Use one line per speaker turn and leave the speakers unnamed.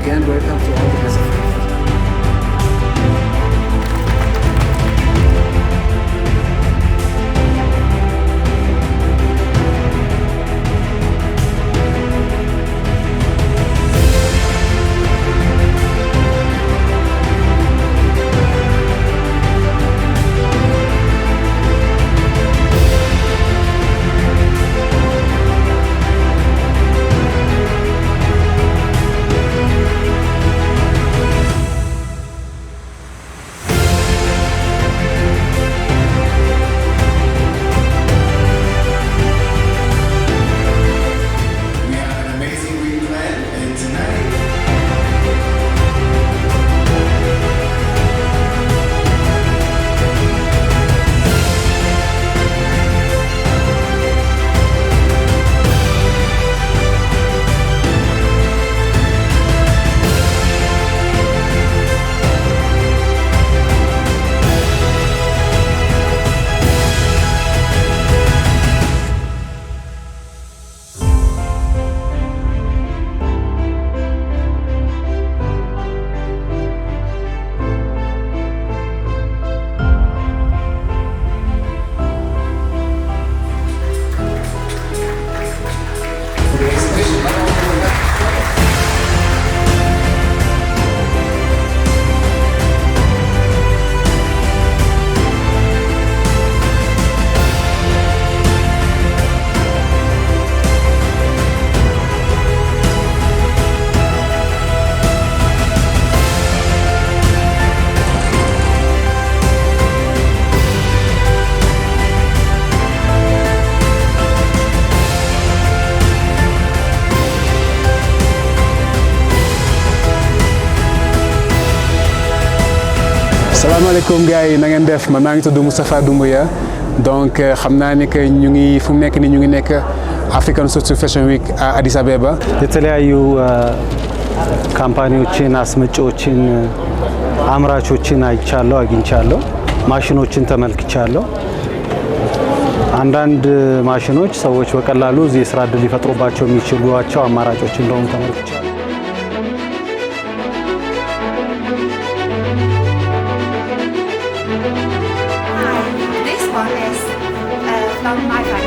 again, welcome to all the best of you.
Assalamualaikum gars yi na ngeen def man maa ngi tudd Moustapha Doumbouya donc xam naa ne que ñu ngi fu mu nekk ni ñu ngi nekk African Street Fashion Week አዲስ አበባ
የተለያዩ ካምፓኒዎችን አስመጪዎችን አምራቾችን አይቻለሁ አግኝቻለሁ ማሽኖችን ተመልክቻለሁ አንዳንድ ማሽኖች ሰዎች በቀላሉ እዚህ የስራ ዕድል ሊፈጥሩባቸው የሚችሉዋቸው አማራጮች እንደሆኑ ተመልክቻለሁ
From my family.